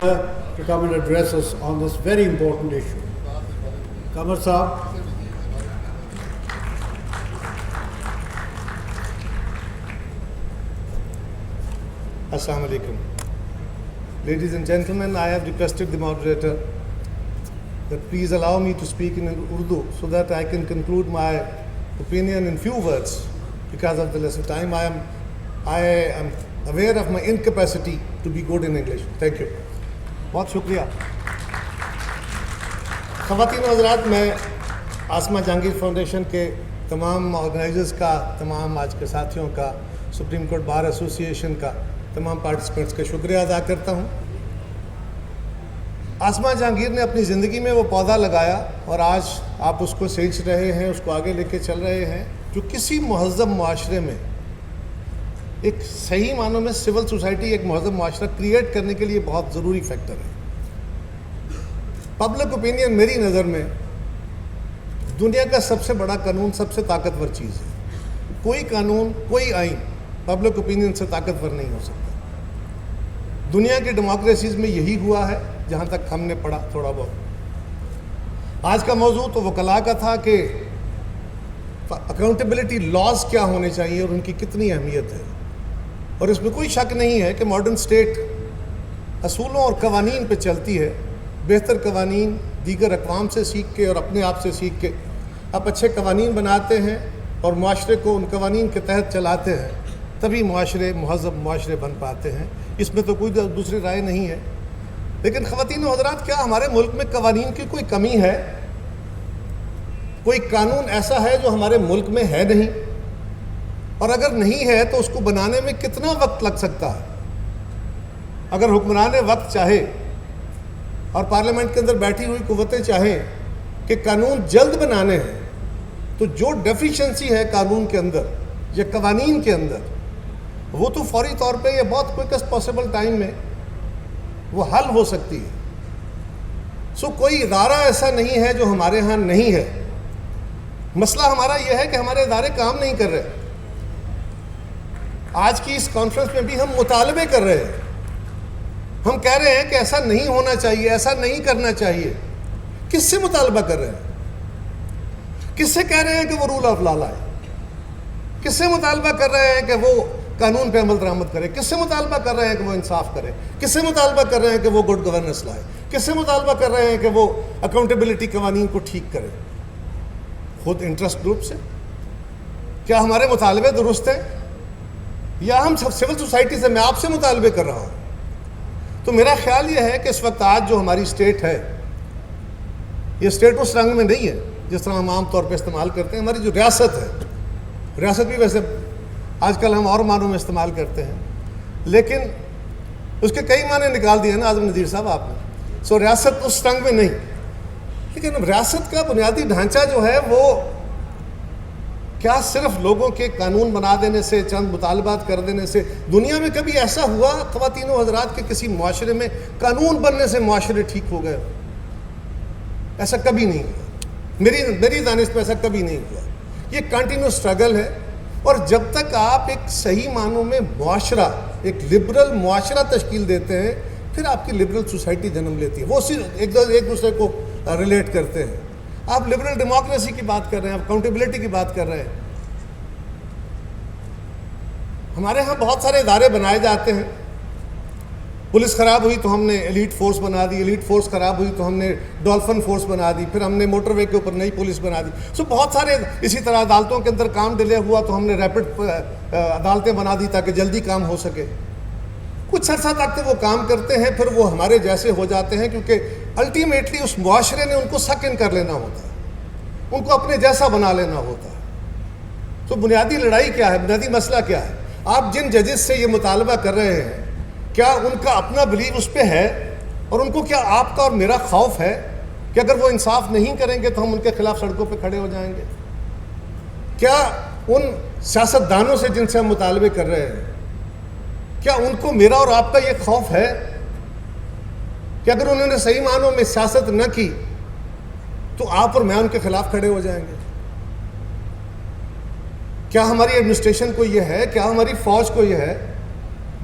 to come and address us on this very important issue. Kamar Saab. Assalamu alaikum. Ladies and gentlemen, I have requested the moderator that please allow me to speak in Urdu so that I can conclude my opinion in few words because of the less of time. I am aware of my incapacity to be good in English. Thank you. بہت شکریہ. خواتین و حضرات, میں آسما Jahangir foundation کے تمام organizers کا, تمام آج کے ساتھیوں کا, سپریم کورٹ بار ایسوسی ایشن کا, تمام پارٹیسپینٹس کا شکریہ ادا کرتا ہوں. آسما جہانگیر نے اپنی زندگی میں وہ پودا لگایا اور آج آپ اس کو سینچ رہے ہیں, اس کو آگے لے کے چل رہے ہیں, جو کسی مہذب معاشرے میں, ایک صحیح معنوں میں سول سوسائٹی, ایک مہذب معاشرہ کریٹ کرنے کے لیے بہت ضروری فیکٹر ہے. پبلک اوپینین میری نظر میں دنیا کا سب سے بڑا قانون, سب سے طاقتور چیز ہے. کوئی قانون, کوئی آئین پبلک اوپینین سے طاقتور نہیں ہو سکتا. دنیا کی ڈیموکریسیز میں یہی ہوا ہے جہاں تک ہم نے پڑھا تھوڑا بہت. آج کا موضوع تو وکلاء کا تھا کہ اکاؤنٹیبلٹی لاز کیا ہونے چاہیے اور ان کی کتنی اہمیت ہے. اور اس میں کوئی شک نہیں ہے کہ ماڈرن اسٹیٹ اصولوں اور قوانین پہ چلتی ہے. بہتر قوانین دیگر اقوام سے سیکھ کے اور اپنے آپ سے سیکھ کے آپ اچھے قوانین بناتے ہیں اور معاشرے کو ان قوانین کے تحت چلاتے ہیں, تبھی معاشرے مہذب معاشرے بن پاتے ہیں. اس میں تو کوئی دوسری رائے نہیں ہے. لیکن خواتین و حضرات, کیا ہمارے ملک میں قوانین کی کوئی کمی ہے؟ کوئی قانون ایسا ہے جو ہمارے ملک میں ہے نہیں؟ اور اگر نہیں ہے تو اس کو بنانے میں کتنا وقت لگ سکتا ہے؟ اگر حکمران وقت چاہے اور پارلیمنٹ کے اندر بیٹھی ہوئی قوتیں چاہیں کہ قانون جلد بنانے ہیں, تو جو ڈیفیشنسی ہے قانون کے اندر یا قوانین کے اندر, وہ تو فوری طور پہ یا بہت کوئکسٹ پاسبل ٹائم میں وہ حل ہو سکتی ہے. کوئی ادارہ ایسا نہیں ہے جو ہمارے ہاں نہیں ہے. مسئلہ ہمارا یہ ہے کہ ہمارے ادارے کام نہیں کر رہے. آج کی اس کانفرنس میں بھی ہم مطالبے کر رہے ہیں. ہم کہہ رہے ہیں کہ ایسا نہیں ہونا چاہیے, ایسا نہیں کرنا چاہیے. کس سے مطالبہ کر رہے ہیں؟ کس سے کہہ رہے ہیں کہ وہ رول آف لا لائے؟ کس سے مطالبہ کر رہے ہیں کہ وہ قانون پہ عمل درآمد کرے؟ کس سے مطالبہ کر رہے ہیں کہ وہ انصاف کرے؟ کس سے مطالبہ کر رہے ہیں کہ وہ گڈ گورننس لائے؟ کس سے مطالبہ کر رہے ہیں کہ وہ اکاؤنٹیبلٹی قوانین کو ٹھیک کرے؟ خود انٹرسٹ گروپ سے. کیا ہمارے مطالبے درست ہیں یا ہم سول سوسائٹی سے, میں آپ سے مطالبے کر رہا ہوں؟ تو میرا خیال یہ ہے کہ اس وقت آج جو ہماری اسٹیٹ ہے, یہ اسٹیٹ اس رنگ میں نہیں ہے جس طرح ہم عام طور پہ استعمال کرتے ہیں. ہماری جو ریاست ہے, ریاست بھی ویسے آج کل ہم اور معنوں میں استعمال کرتے ہیں, لیکن اس کے کئی معنی نکال دیے ہیں نا اعظم نذیر صاحب آپ نے. ریاست اس رنگ میں نہیں, لیکن ریاست کا بنیادی ڈھانچہ جو ہے وہ کیا صرف لوگوں کے قانون بنا دینے سے, چند مطالبات کر دینے سے؟ دنیا میں کبھی ایسا ہوا خواتین و حضرات کہ کسی معاشرے میں قانون بننے سے معاشرے ٹھیک ہو گئے؟ ایسا کبھی نہیں ہوا. میری دانش میں ایسا کبھی نہیں ہوا. یہ کنٹینیو اسٹرگل ہے. اور جب تک آپ ایک صحیح معنوں میں معاشرہ, ایک لبرل معاشرہ تشکیل دیتے ہیں, پھر آپ کی لبرل سوسائٹی جنم لیتی ہے. وہ صرف ایک دوسرے کو ریلیٹ کرتے ہیں. آپ لبرل ڈیموکریسی کی بات کر رہے ہیں, آپ اکاؤنٹیبلٹی کی بات کر رہے ہیں. ہمارے ہاں بہت سارے ادارے بنائے جاتے ہیں. پولیس خراب ہوئی تو ہم نے ایلیٹ فورس بنا دی, ایلیٹ فورس خراب ہوئی تو ہم نے ڈولفن فورس بنا دی, پھر ہم نے موٹر وے کے اوپر نئی پولیس بنا دی. بہت سارے اسی طرح عدالتوں کے اندر کام ڈیلے ہوا تو ہم نے ریپڈ عدالتیں بنا دی تاکہ جلدی کام ہو سکے. کچھ عرصہ تک تو وہ کام کرتے ہیں, پھر وہ ہمارے جیسے ہو جاتے ہیں, کیونکہ الٹیمیٹلی اس معاشرے نے ان کو سک ان کر لینا ہوتا ہے, ان کو اپنے جیسا بنا لینا ہوتا ہے. تو بنیادی لڑائی کیا ہے, بنیادی مسئلہ کیا ہے؟ آپ جن ججز سے یہ مطالبہ کر رہے ہیں, کیا ان کا اپنا بلیو اس پہ ہے؟ اور ان کو کیا آپ کا اور میرا خوف ہے کہ اگر وہ انصاف نہیں کریں گے تو ہم ان کے خلاف سڑکوں پہ کھڑے ہو جائیں گے؟ کیا ان سیاستدانوں سے جن سے ہم مطالبے کر رہے ہیں, کیا ان کو میرا اور آپ کا یہ خوف ہے کہ اگر انہوں نے صحیح معنوں میں سیاست نہ کی تو آپ اور میں ان کے خلاف کھڑے ہو جائیں گے؟ کیا ہماری ایڈمنسٹریشن کو یہ ہے, کیا ہماری فوج کو یہ ہے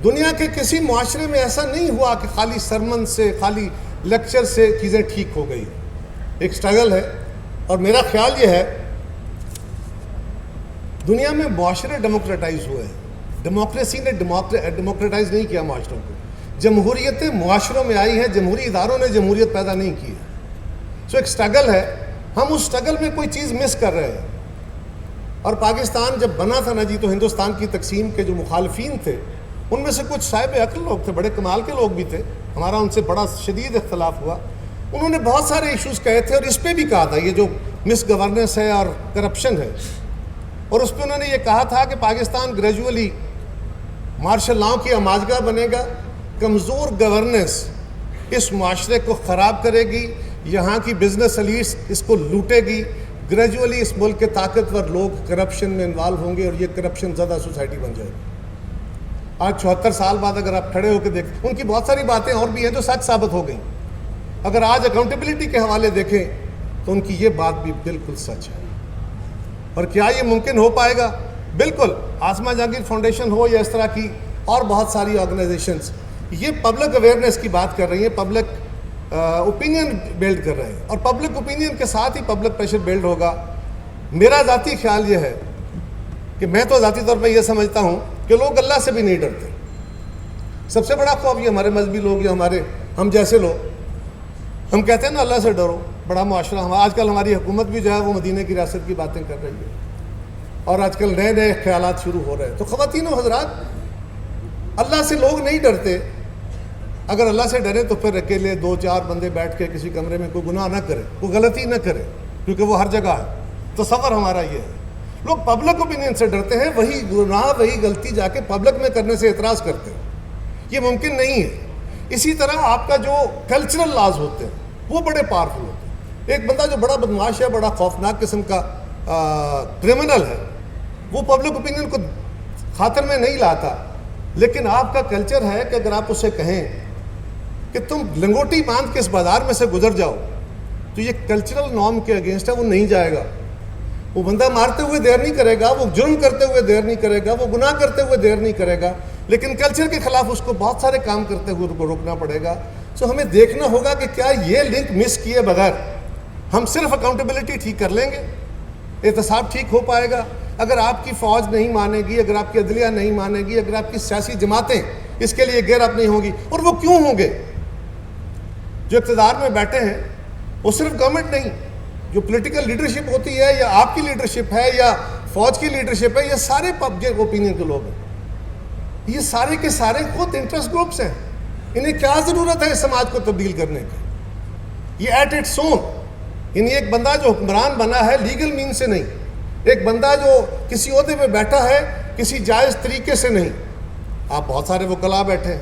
دنیا کے کسی معاشرے میں ایسا نہیں ہوا کہ خالی سرمن سے، خالی لیکچر سے چیزیں ٹھیک ہو گئی. ایک سٹرگل ہے. اور میرا خیال یہ ہے دنیا میں معاشرے ڈیموکریٹائز ہوئے ہیں. ڈیموکریسی نے ڈیموکریٹائز نہیں کیا معاشروں کو. جمہوریتیں معاشروں میں آئی ہیں، جمہوری اداروں نے جمہوریت پیدا نہیں کی ہے. سو ایک سٹرگل ہے. ہم اس سٹرگل میں کوئی چیز مس کر رہے ہیں. اور پاکستان جب بنا تھا نا جی، تو ہندوستان کی تقسیم کے جو مخالفین تھے ان میں سے کچھ صاحب عقل لوگ تھے، بڑے کمال کے لوگ بھی تھے، ہمارا ان سے بڑا شدید اختلاف ہوا. انہوں نے بہت سارے ایشوز کہے تھے اور اس پہ بھی کہا تھا یہ جو مس گورننس ہے اور کرپشن ہے، اور اس پہ انہوں نے یہ کہا تھا کہ پاکستان گریجولی مارشل لاؤ کی آماجگاہ بنے گا. کمزور گورننس اس معاشرے کو خراب کرے گی، یہاں کی بزنس ایلیٹس اس کو لوٹے گی. گریجولی اس ملک کے طاقتور لوگ کرپشن میں انوالو ہوں گے اور یہ کرپشن زیادہ سوسائٹی بن جائے گی. آج 74 سال بعد اگر آپ کھڑے ہو کے دیکھیں، ان کی بہت ساری باتیں اور بھی ہیں جو سچ ثابت ہو گئیں. اگر آج اکاؤنٹیبلٹی کے حوالے دیکھیں تو ان کی یہ بات بھی بالکل سچ ہے. اور کیا یہ ممکن ہو پائے گا؟ بالکل. آسما جہانگیر فاؤنڈیشن ہو یا اس طرح کی اور بہت ساری آرگنائزیشنز یہ پبلک اویئرنیس کی بات کر رہی ہیں، پبلک اوپینین بلڈ کر رہے ہیں، اور پبلک اوپینین کے ساتھ ہی پبلک پریشر بلڈ ہوگا. میرا ذاتی خیال یہ ہے کہ میں تو ذاتی طور پہ یہ سمجھتا ہوں کہ لوگ اللہ سے بھی نہیں ڈرتے. سب سے بڑا خوف یہ ہمارے مذہبی لوگ یا ہم جیسے لوگ، ہم کہتے ہیں نا اللہ سے ڈرو، بڑا معاشرہ. آج کل ہماری حکومت بھی جو ہے وہ مدینہ کی ریاست کی باتیں کر رہی ہے، اور آج کل نئے نئے خیالات شروع ہو رہے ہیں. تو خواتین و حضرات، اللہ سے لوگ نہیں ڈرتے. اگر اللہ سے ڈرے تو پھر اکیلے 2-4 بندے بیٹھ کے کسی کمرے میں کوئی گناہ نہ کرے، کوئی غلطی نہ کرے، کیونکہ وہ ہر جگہ ہے. تصور ہمارا یہ ہے. لوگ پبلک اوپینین سے ڈرتے ہیں، وہی گناہ وہی غلطی جا کے پبلک میں کرنے سے اعتراض کرتے ہیں. یہ ممکن نہیں ہے. اسی طرح آپ کا جو کلچرل لاز ہوتے ہیں وہ بڑے پاورفل ہوتے ہیں. ایک بندہ جو بڑا بدماش ہے، بڑا خوفناک قسم کا کرمنل ہے، وہ پبلک اوپینین کو خاطر میں نہیں لاتا. لیکن آپ کا کلچر ہے کہ اگر آپ اسے کہیں کہ تم لنگوٹی باندھ کے اس بازار میں سے گزر جاؤ، تو یہ کلچرل نارم کے اگینسٹ ہے، وہ نہیں جائے گا. وہ بندہ مارتے ہوئے دیر نہیں کرے گا، وہ جرم کرتے ہوئے دیر نہیں کرے گا، وہ گناہ کرتے ہوئے دیر نہیں کرے گا. لیکن کلچر کے خلاف اس کو بہت سارے کام کرتے ہوئے کو روکنا پڑے گا. سو ہمیں دیکھنا ہوگا کہ کیا یہ لنک مس کیے بغیر ہم صرف اکاؤنٹیبلٹی ٹھیک کر لیں گے، احتساب ٹھیک ہو پائے گا؟ اگر آپ کی فوج نہیں مانے گی، اگر آپ کی عدلیہ نہیں مانے گی، اگر آپ کی سیاسی جماعتیں اس کے لیے گیئر اپ نہیں ہوں گی، اور وہ کیوں ہوں گے؟ جو اقتدار میں بیٹھے ہیں وہ صرف گورنمنٹ نہیں، جو پولیٹیکل لیڈرشپ ہوتی ہے یا آپ کی لیڈرشپ ہے یا فوج کی لیڈرشپ ہے، یہ سارے پبلک اوپینین کے لوگ ہیں. یہ سارے کے سارے خود انٹرسٹ گروپس ہیں. انہیں کیا ضرورت ہے اس سماج کو تبدیل کرنے کی؟ یہ ایٹ اٹس اون، یعنی ایک بندہ جو حکمران بنا ہے لیگل مین سے نہیں، ایک بندہ جو کسی عہدے پہ بیٹھا ہے کسی جائز طریقے سے نہیں. آپ بہت سارے وکلاء بیٹھے ہیں،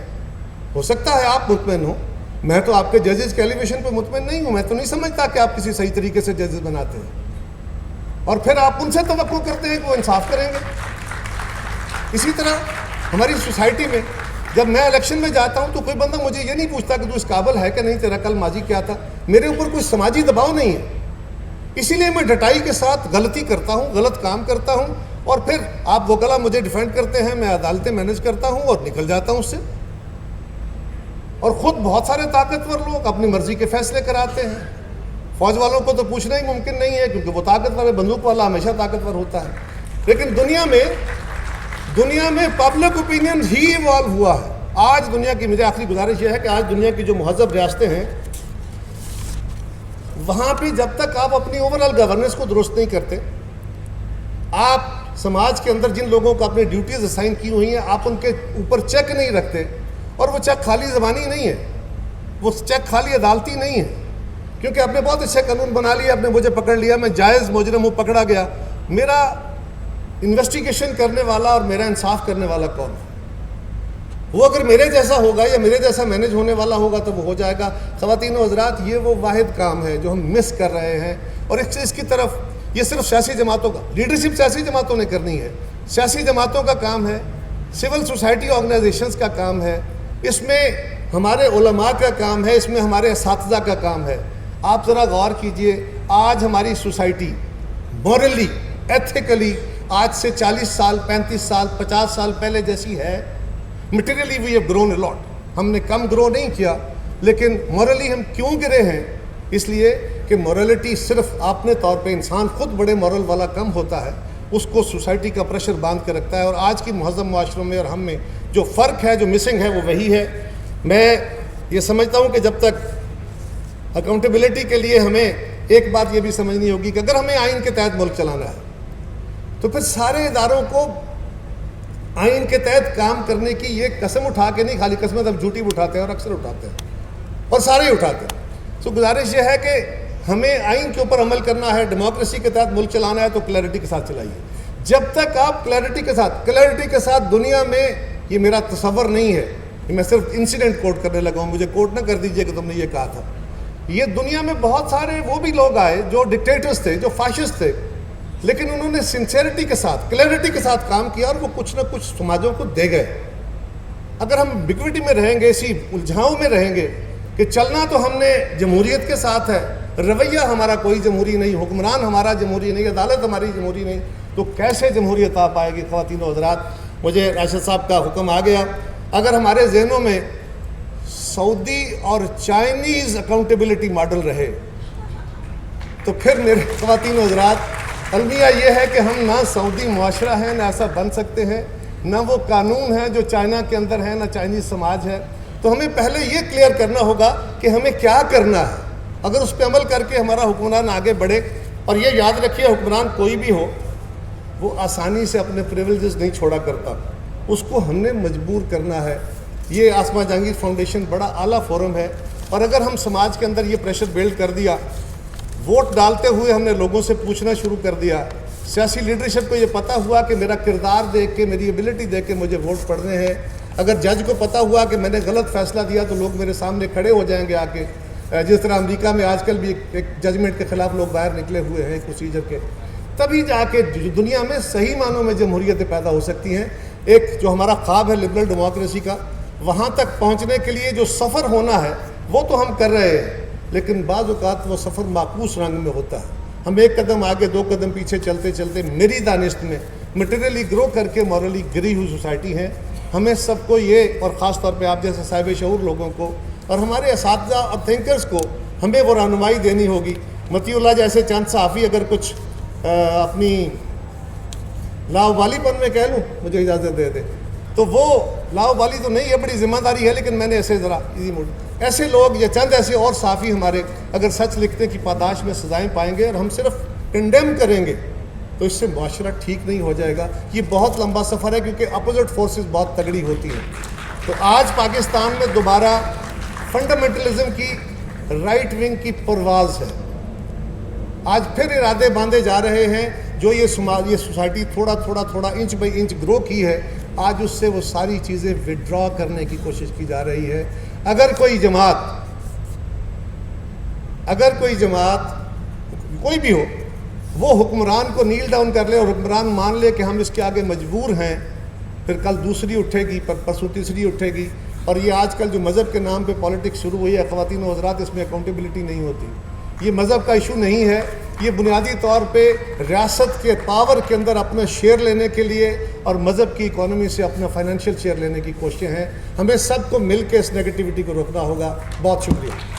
ہو سکتا ہے آپ مطمئن ہوں. میں تو آپ کے ججز کے ایلیویشن پہ مطمئن نہیں ہوں. میں تو نہیں سمجھتا کہ آپ کسی صحیح طریقے سے ججز بناتے ہیں، اور پھر آپ ان سے توقع کرتے ہیں کہ وہ انصاف کریں گے. اسی طرح ہماری سوسائٹی میں جب میں الیکشن میں جاتا ہوں تو کوئی بندہ مجھے یہ نہیں پوچھتا کہ تو اس قابل ہے کہ نہیں، تیرا کل ماضی کیا تھا. میرے اوپر کوئی سماجی دباؤ نہیں ہے. اسی لیے میں ڈٹائی کے ساتھ غلطی کرتا ہوں، غلط کام کرتا ہوں، اور پھر آپ وکلا مجھے ڈیفینڈ کرتے ہیں، میں عدالتیں مینج کرتا ہوں اور نکل جاتا ہوں اس سے. اور خود بہت سارے طاقتور لوگ اپنی مرضی کے فیصلے کراتے ہیں. فوج والوں کو تو پوچھنا ہی ممکن نہیں ہے کیونکہ وہ طاقتور ہے، بندوق والا ہمیشہ طاقتور ہوتا ہے. لیکن دنیا میں پبلک اوپینین ہی ایوالو ہوا ہے. آج دنیا کی، مجھے آخری گزارش یہ ہے کہ آج دنیا کی جو مہذب ریاستیں ہیں وہاں پہ جب تک آپ اپنی اوورآل گورننس کو درست نہیں کرتے، آپ سماج کے اندر جن لوگوں کو اپنی ڈیوٹیز اسائن کی ہوئی ہیں آپ ان کے اوپر چیک نہیں رکھتے، اور وہ چیک خالی زبانی نہیں ہے، وہ چیک خالی عدالتی نہیں ہے، کیونکہ آپ نے بہت اچھے قانون بنا لیا، آپ نے مجھے پکڑ لیا، میں جائز مجرم ہوں، پکڑا گیا. میرا انویسٹیگیشن کرنے والا اور میرا انصاف کرنے والا کون ہے؟ وہ اگر میرے جیسا ہوگا یا میرے جیسا مینج ہونے والا ہوگا تو وہ ہو جائے گا. خواتین و حضرات، یہ وہ واحد کام ہے جو ہم مس کر رہے ہیں، اور اس کی طرف یہ صرف سیاسی جماعتوں کا لیڈرشپ سیاسی جماعتوں نے کرنی ہے. سیاسی جماعتوں کا کام ہے، سول سوسائٹی آرگنائزیشنز کا کام ہے، اس میں ہمارے علماء کا کام ہے، اس میں ہمارے اساتذہ کا کام ہے. آپ ذرا غور کیجئے، آج ہماری سوسائٹی مورلی، ایتھیکلی آج سے 40 سال، 35 سال، 50 سال پہلے جیسی ہے؟ مٹیریلی وی ہیو گرون اے لاٹ. ہم نے کم گرو نہیں کیا, لیکن مورلی ہم کیوں گرے ہیں؟ اس لیے کہ مورلٹی صرف اپنے طور پہ انسان خود بڑے مورل والا کم ہوتا ہے, اس کو سوسائٹی کا پریشر باندھ کے رکھتا ہے. اور آج کی مہذب معاشروں میں اور ہم میں جو فرق ہے, جو مسنگ ہے, وہ وہی ہے. میں یہ سمجھتا ہوں کہ جب تک اکاؤنٹیبلٹی کے لیے ہمیں ایک بات یہ بھی سمجھنی ہوگی کہ اگر ہمیں آئین کے تحت ملک چلانا ہے تو پھر سارے اداروں کو آئین کے تحت کام کرنے کی یہ قسم اٹھا کے نہیں, خالی قسمت اب جھوٹی بھی اٹھاتے ہیں اور اکثر اٹھاتے ہیں اور سارے ہی اٹھاتے ہیں. تو گزارش یہ ہے کہ ہمیں آئین کے اوپر عمل کرنا ہے, ڈیموکریسی کے تحت ملک چلانا ہے تو کلیئرٹی کے ساتھ چلائیے. جب تک آپ کلیئرٹی کے ساتھ دنیا میں, یہ میرا تصور نہیں ہے, میں صرف انسیڈنٹ کوٹ کرنے لگا ہوں, مجھے کوٹ نہ کر دیجئے کہ تم نے یہ کہا تھا. یہ دنیا میں بہت سارے وہ بھی لوگ آئے جو ڈکٹیٹرز تھے, جو فاشسٹ تھے, لیکن انہوں نے سنسیئرٹی کے ساتھ, کلیئرٹی کے ساتھ کام کیا اور وہ کچھ نہ کچھ سماجوں کو دے گئے. اگر ہم بیکوٹی میں رہیں گے, اسی الجھاؤں میں رہیں گے کہ چلنا تو ہم نے جمہوریت کے ساتھ ہے, رویہ ہمارا کوئی جمہوری نہیں, حکمران ہمارا جمہوری نہیں, عدالت ہماری جمہوری نہیں, تو کیسے جمہوریت آ پائے گی؟ خواتین و حضرات, مجھے راشد صاحب کا حکم آ گیا. اگر ہمارے ذہنوں میں سعودی اور چائنیز اکاؤنٹیبلٹی ماڈل رہے تو پھر میرے خواتین و حضرات المیہ یہ ہے کہ ہم نہ سعودی معاشرہ ہیں, نہ ایسا بن سکتے ہیں, نہ وہ قانون ہے جو چائنا کے اندر ہے, نہ چائنیز سماج ہے. تو ہمیں پہلے یہ کلیئر کرنا ہوگا کہ ہمیں کیا کرنا ہے. اگر اس پہ عمل کر کے ہمارا حکمران آگے بڑھے, اور یہ یاد رکھیے حکمران کوئی بھی ہو وہ آسانی سے اپنے پریویلیجز نہیں چھوڑا کرتا, اس کو ہم نے مجبور کرنا ہے. یہ آسما جہانگیر فاؤنڈیشن بڑا اعلیٰ فورم ہے, اور اگر ہم سماج کے اندر یہ پریشر بلڈ کر دیا, ووٹ ڈالتے ہوئے ہم نے لوگوں سے پوچھنا شروع کر دیا, سیاسی لیڈرشپ کو یہ پتہ ہوا کہ میرا کردار دیکھ کے, میری ایبلٹی دیکھ کے مجھے ووٹ پڑنے ہیں, اگر جج کو پتہ ہوا کہ میں نے غلط فیصلہ دیا تو لوگ میرے سامنے کھڑے ہو جائیں گے آ کے, جس طرح امریکہ میں آج کل بھی ایک ججمنٹ کے خلاف لوگ باہر نکلے ہوئے ہیں پروسیجر کے, تبھی جا کے دنیا میں صحیح معنوں میں جمہوریتیں پیدا ہو سکتی ہیں. ایک جو ہمارا خواب ہے لبرل ڈیموکریسی کا, وہاں تک پہنچنے کے لیے جو سفر ہونا ہے وہ تو ہم کر رہے ہیں, لیکن بعض اوقات وہ سفر معکوس رنگ میں ہوتا ہے. ہم ایک قدم آگے دو قدم پیچھے چلتے چلتے میری دانست میں مٹیریلی گرو کر کے مورلی گری ہوئی سوسائٹی ہیں. ہمیں سب کو یہ, اور خاص طور پہ آپ جیسے صاحب شعور لوگوں کو اور ہمارے اساتذہ اور تھنکرز کو ہمیں وہ رہنمائی دینی ہوگی. مطیع اللہ جیسے چند صحافی اگر کچھ اپنی لاؤبالی پن میں کہہ لوں, مجھے اجازت دے دیں, تو وہ لاؤبالی تو نہیں ہے, بڑی ذمہ داری ہے, لیکن میں نے ایسے ذرا ایزی موڈ, ایسے لوگ یا چند ایسے اور صحافی ہمارے اگر سچ لکھنے کی پاداش میں سزائیں پائیں گے اور ہم صرف کنڈیم کریں گے تو اس سے معاشرہ ٹھیک نہیں ہو جائے گا. یہ بہت لمبا سفر ہے کیونکہ اپوزٹ فورسز بہت تگڑی ہوتی ہیں. تو آج پاکستان میں دوبارہ فنڈامنٹلزم کی, رائٹ ونگ کی پرواز ہے. آج پھر ارادے باندھے جا رہے ہیں. جو یہ سوسائٹی تھوڑا تھوڑا انچ بائی انچ گرو کی ہے, آج اس سے وہ ساری چیزیں وڈرا کرنے کی کوشش کی جا رہی ہے. اگر کوئی جماعت کوئی بھی ہو, وہ حکمران کو نیل ڈاؤن کر لے اور حکمران مان لے کہ ہم اس کے آگے مجبور ہیں, پھر کل دوسری اٹھے گی, پرسوں تیسری اٹھے گی. اور یہ آج کل جو مذہب کے نام پہ پالیٹکس شروع ہوئی ہے خواتین و حضرات, اس میں اکاؤنٹیبلٹی نہیں ہوتی. یہ مذہب کا ایشو نہیں ہے, یہ بنیادی طور پہ ریاست کے پاور کے اندر اپنا شیئر لینے کے لیے اور مذہب کی اکانومی سے اپنا فائنینشیل شیئر لینے کی کوششیں ہیں. ہمیں سب کو مل کے اس نیگیٹیوٹی کو روکنا ہوگا. بہت شکریہ.